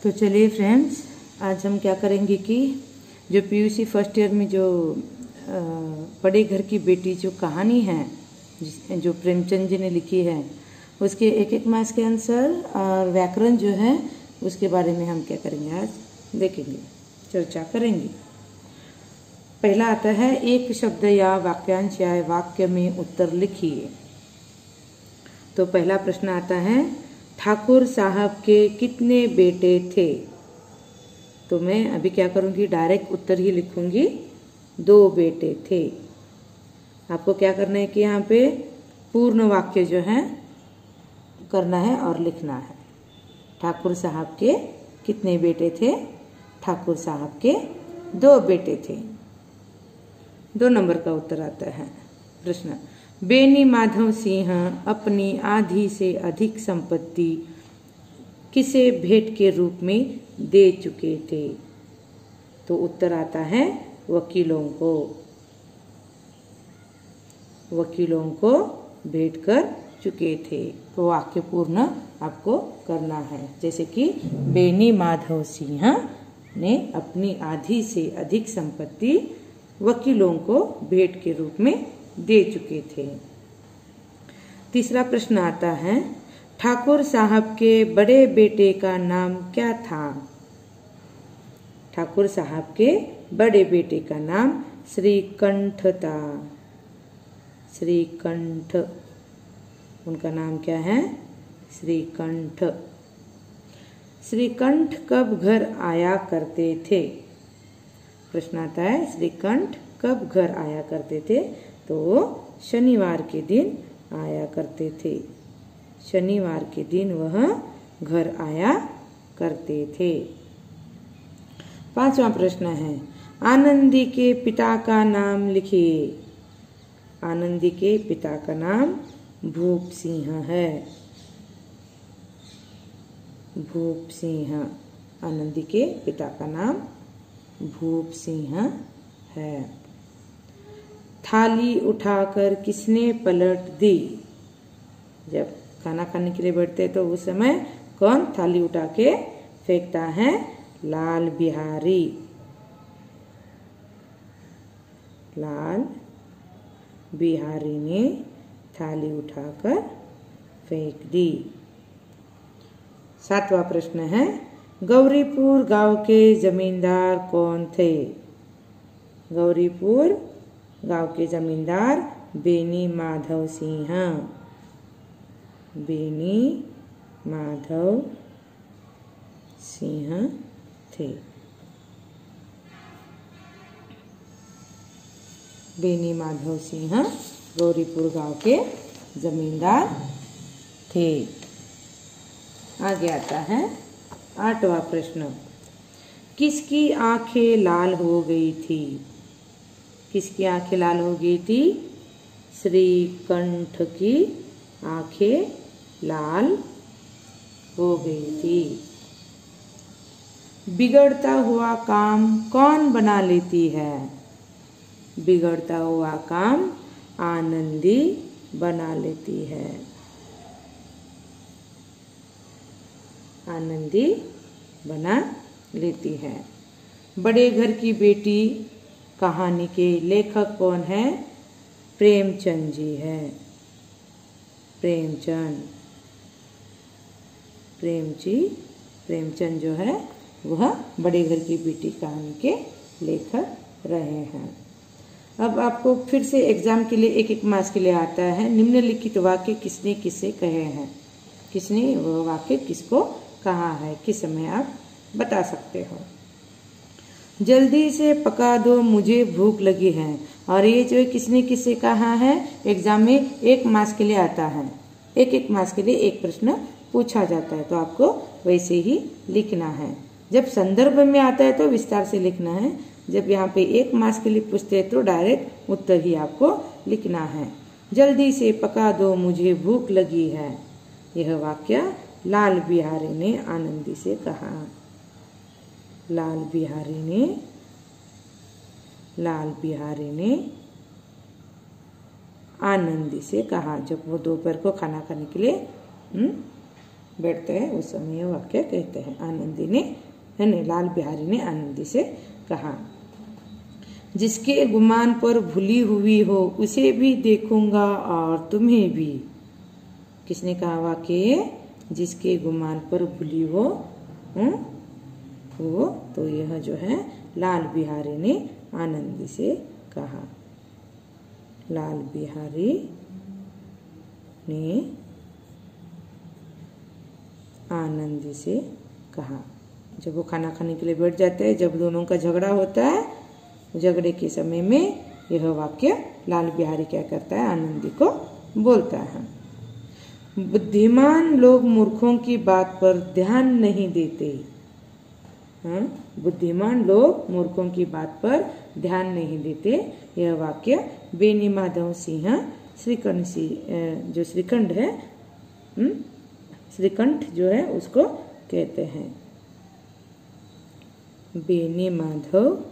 तो चलिए फ्रेंड्स, आज हम क्या करेंगे कि जो पीयूसी फर्स्ट ईयर में जो बड़े घर की बेटी जो कहानी है जो प्रेमचंद जी ने लिखी है, उसके एक एक मार्क्स के आंसर और व्याकरण जो है उसके बारे में हम क्या करेंगे, आज देखेंगे, चर्चा करेंगे। पहला आता है, एक शब्द या वाक्यांश या वाक्य में उत्तर लिखिए। तो पहला प्रश्न आता है, ठाकुर साहब के कितने बेटे थे? तो मैं अभी क्या करूँगी, डायरेक्ट उत्तर ही लिखूँगी, 2 बेटे थे। आपको क्या करना है कि यहाँ पे पूर्ण वाक्य जो है करना है और लिखना है। ठाकुर साहब के कितने बेटे थे? ठाकुर साहब के 2 बेटे थे। 2 नंबर का उत्तर आता है। प्रश्न, बेनी माधव सिंह अपनी आधी से अधिक संपत्ति किसे भेंट के रूप में दे चुके थे? तो उत्तर आता है, वकीलों को। वकीलों को भेंट कर चुके थे। तो वाक्य पूर्ण आपको करना है, जैसे कि बेनी माधव सिंह ने अपनी आधी से अधिक संपत्ति वकीलों को भेंट के रूप में दे चुके थे। तीसरा प्रश्न आता है, ठाकुर साहब के बड़े बेटे का नाम क्या था? ठाकुर साहब के बड़े बेटे का नाम श्रीकंठ था। श्रीकंठ, उनका नाम क्या है? श्रीकंठ। श्रीकंठ कब घर आया करते थे? प्रश्न आता है, श्रीकंठ कब घर आया करते थे? तो शनिवार के दिन आया करते थे। शनिवार के दिन वह घर आया करते थे। 5वां प्रश्न है, आनंदी के पिता का नाम लिखिए। आनंदी के पिता का नाम भूप सिंह है। भूप सिंह, आनंदी के पिता का नाम भूप सिंह है। थाली उठाकर किसने पलट दी? जब खाना खाने के लिए बैठते तो उस समय कौन थाली उठा के फेंकता है? लाल बिहारी। लाल बिहारी ने थाली उठाकर फेंक दी। 7वां प्रश्न है, गौरीपुर गांव के जमींदार कौन थे? गौरीपुर गांव के जमींदार बेनी माधव सिंह। बेनी माधव सिंह थे। बेनी माधव सिंह गौरीपुर गांव के जमींदार थे। आगे आता है 8वां प्रश्न, किसकी आंखें लाल हो गई थी? किसकी आंखें लाल हो गई थी? श्रीकंठ की आंखें लाल हो गई थी। बिगड़ता हुआ काम कौन बना लेती है? बिगड़ता हुआ काम आनंदी बना लेती है। आनंदी बना लेती है। बड़े घर की बेटी कहानी के लेखक कौन है? प्रेमचंद जी है। प्रेमचंद। प्रेमचंद जो है वह बड़े घर की बेटी कहानी के लेखक रहे हैं। अब आपको फिर से एग्जाम के लिए एक एक मार्क्स के लिए आता है, निम्नलिखित वाक्य किसने किसे कहे हैं? किसने वह वाक्य किसको कहा है, किस समय आप बता सकते हो। जल्दी से पका दो, मुझे भूख लगी है। और ये जो किसने किससे कहा है, एग्जाम में 1 मार्क्स के लिए आता है। एक मार्क्स के लिए एक प्रश्न पूछा जाता है, तो आपको वैसे ही लिखना है। जब संदर्भ में आता है तो विस्तार से लिखना है। जब यहाँ पे 1 मार्क्स के लिए पूछते हैं तो डायरेक्ट उत्तर ही आपको लिखना है। जल्दी से पका दो, मुझे भूख लगी है। यह वाक्य लाल बिहारी ने आनंदी से कहा। लाल बिहारी ने आनंदी से कहा, जब वो दोपहर को खाना खाने के लिए बैठते हैं उस समय यह वाक्य कहते हैं। आनंदी ने लाल बिहारी ने आनंदी से कहा, जिसके गुमान पर भूली हुई हो उसे भी देखूंगा और तुम्हें भी। किसने कहा वाक्य? जिसके गुमान पर भूली हो वो, तो यह जो है लाल बिहारी ने आनंदी से कहा। लाल बिहारी ने आनंदी से कहा। जब वो खाना खाने के लिए बैठ जाते हैं, जब दोनों का झगड़ा होता है, झगड़े के समय में यह वाक्य लाल बिहारी क्या करता है? आनंदी को बोलता है। बुद्धिमान लोग मूर्खों की बात पर ध्यान नहीं देते। बुद्धिमान लोग मूर्खों की बात पर ध्यान नहीं देते। यह वाक्य बेनी माधव सिंह श्रीकंठ जो श्रीकंठ है, श्रीकंठ जो है उसको कहते हैं। बेनी माधव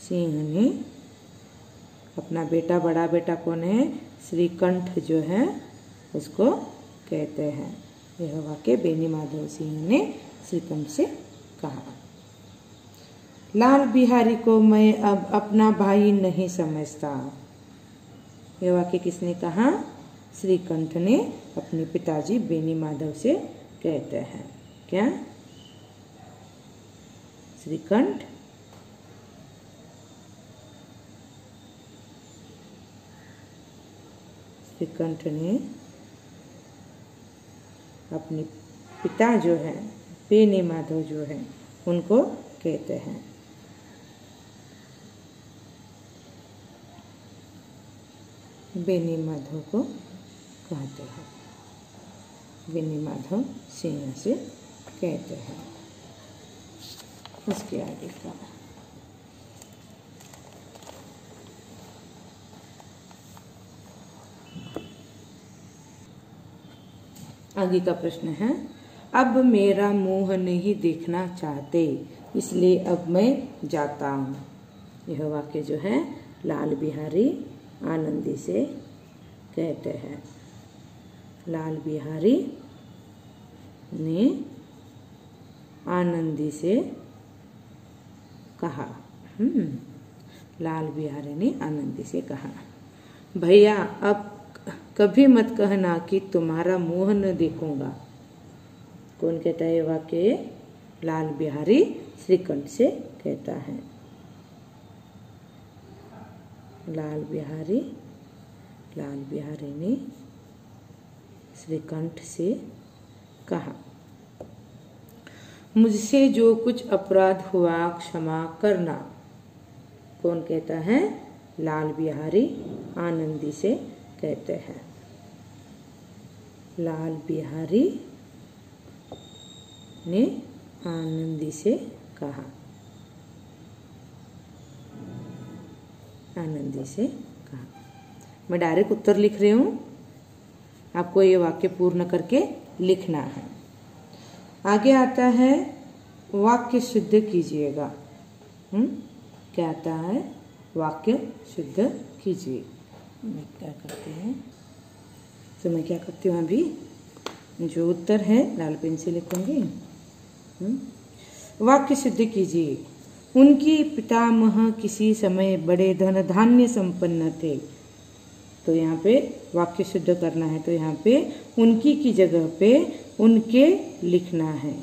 सिंह ने अपना बेटा, बड़ा बेटा कौन है? श्रीकंठ जो है उसको कहते हैं। यह वाक्य बेनी माधव सिंह ने श्रीकंठ से कहा। लाल बिहारी को मैं अब अपना भाई नहीं समझता। यह वाक्य किसने कहा? श्रीकंठ ने अपने पिताजी बेनी माधव से कहते हैं। क्या? श्रीकंठ ने अपने पिता जो है बेनी माधव जो है उनको कहते हैं। बेनी माधव को कहते हैं। बेनी माधव सिंह से कहते हैं। उसके आगे का आगे का प्रश्न है, अब मेरा मुंह नहीं देखना चाहते इसलिए अब मैं जाता हूँ। यह वाक्य जो है लाल बिहारी आनंदी से कहते हैं। लाल बिहारी ने आनंदी से कहा। लाल बिहारी ने आनंदी से कहा, भैया अब कभी मत कहना कि तुम्हारा मुंह न देखूंगा। कौन कहता है ये वाक्य? लाल बिहारी श्रीकंठ से कहता है। लाल बिहारी ने श्रीकंठ से कहा, मुझसे जो कुछ अपराध हुआ क्षमा करना। कौन कहता है? लाल बिहारी आनंदी से कहते हैं। लाल बिहारी ने आनंदी से कहा। आनंदी से कहा। मैं डायरेक्ट उत्तर लिख रही हूँ, आपको ये वाक्य पूर्ण करके लिखना है। आगे आता है वाक्य शुद्ध कीजिएगा। क्या आता है? वाक्य शुद्ध कीजिए। मैं क्या करती हूँ, तो मैं क्या करती हूँ, अभी जो उत्तर है लाल पेन से लिखूंगी। वाक्य सिद्ध कीजिए। उनकी पितामह किसी समय बड़े धन धान्य संपन्न थे। तो यहाँ पे वाक्य शुद्ध करना है, तो यहाँ पे उनकी की जगह पे उनके लिखना है।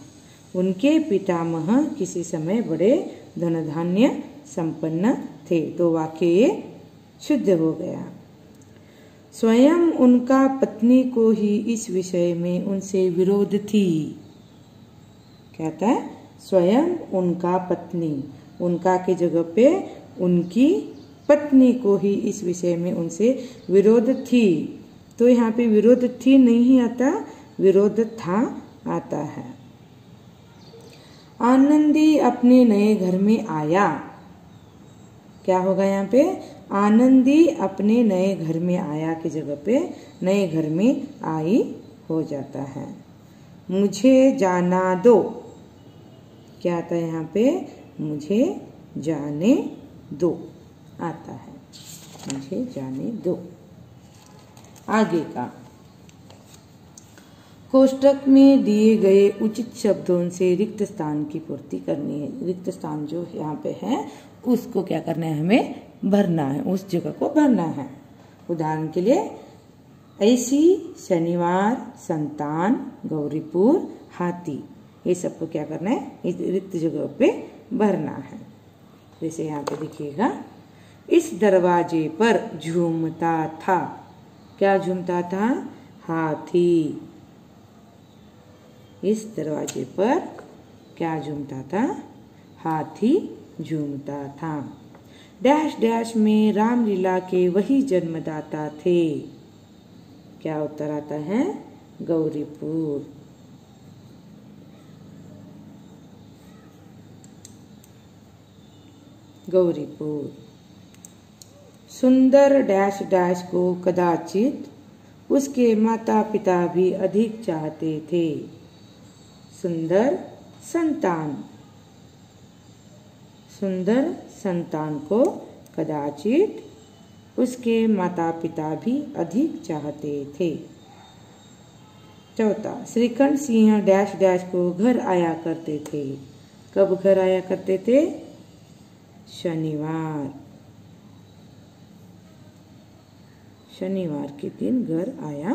उनके पितामह किसी समय बड़े धन धान्य संपन्न थे, तो वाक्य ये शुद्ध हो गया। स्वयं उनका पत्नी को ही इस विषय में उनसे विरोध थी। क्या था? स्वयं उनका पत्नी, उनका की जगह पे उनकी पत्नी को ही इस विषय में उनसे विरोध थी। तो यहाँ पे विरोध थी नहीं आता, विरोध था आता है। आनंदी अपने नए घर में आया। क्या होगा यहाँ पे? आनंदी अपने नए घर में आया की जगह पे नए घर में आई हो जाता है। मुझे जाना दो। क्या आता है यहाँ पे? मुझे जाने दो आता है। मुझे जाने दो। आगे का कोष्टक में दिए गए उचित शब्दों से रिक्त स्थान की पूर्ति करनी है। रिक्त स्थान जो यहाँ पे है उसको क्या करना है, हमें भरना है, उस जगह को भरना है। उदाहरण के लिए ऐसी, शनिवार, संतान, गौरीपुर, हाथी, ये सबको क्या करना है, इस रिक्त जगह पे भरना है। जैसे यहाँ पे देखिएगा, इस दरवाजे पर झूमता था। क्या झूमता था? हाथी। इस दरवाजे पर क्या झूमता था? हाथी झूमता था। डैश डैश में रामलीला के वही जन्मदाता थे। क्या उत्तर आता है? गौरीपुर। गौरीपुर। सुंदर डैश डैश को कदाचित उसके माता पिता भी अधिक चाहते थे। सुंदर संतान। सुंदर संतान को कदाचित उसके माता पिता भी अधिक चाहते थे। चौथा, श्रीकंठ सिंह डैश डैश को घर आया करते थे। कब घर आया करते थे? शनिवार। शनिवार के दिन घर आया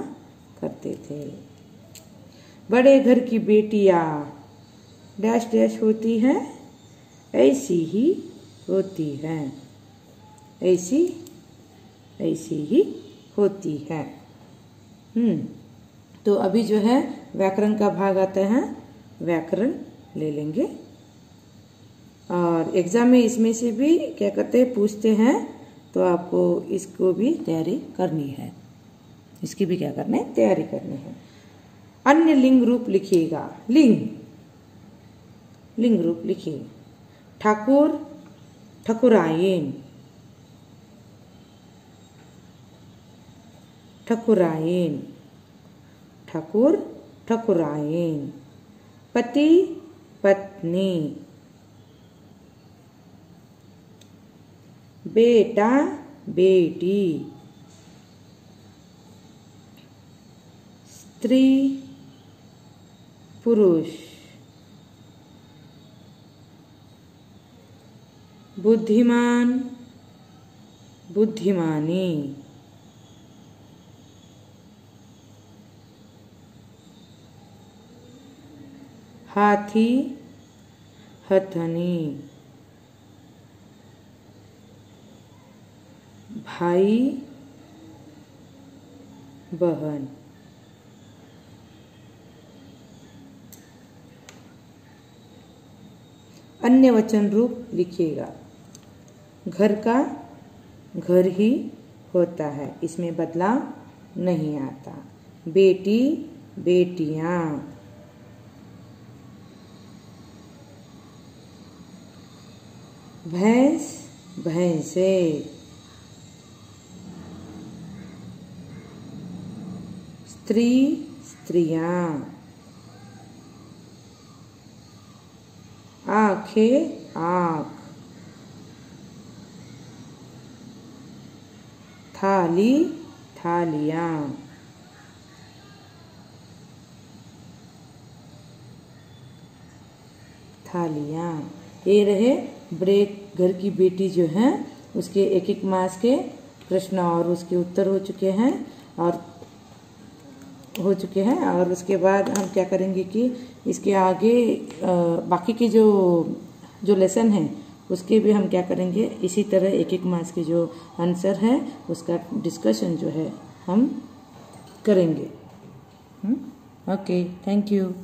करते थे। बड़े घर की बेटियां डैश डैश होती है, ऐसी ही होती है। ऐसी ही होती है। तो अभी जो है व्याकरण का भाग आता है, व्याकरण ले लेंगे। और एग्जाम में इसमें से भी क्या करते हैं, पूछते हैं, तो आपको इसको भी तैयारी करनी है। इसकी भी क्या करना है, तैयारी करनी है। अन्य लिंग रूप लिखिएगा। लिंग रूप लिखिए। ठाकुर, ठकुराइन। ठकुराइन। ठाकुर, ठकुराइन। पति, पत्नी। बेटा, बेटी। स्त्री, पुरुष। बुद्धिमान, बुद्धिमानी। हाथी, हथनी। भाई, बहन। अन्य वचन रूप लिखिएगा। घर का घर ही होता है, इसमें बदलाव नहीं आता। बेटी, बेटियां। भैंस, भैंसे। स्त्री, स्त्रियां। आंखें, आंख। थाली, थालियां। थालियां। ये रहे बड़े घर की बेटी जो है उसके एक एक मास के प्रश्न और उसके उत्तर हो चुके हैं और उसके बाद हम क्या करेंगे कि इसके आगे बाकी के जो लेसन है उसके भी हम क्या करेंगे, इसी तरह एक एक मास के जो आंसर है उसका डिस्कशन जो है हम करेंगे। Okay, thank you.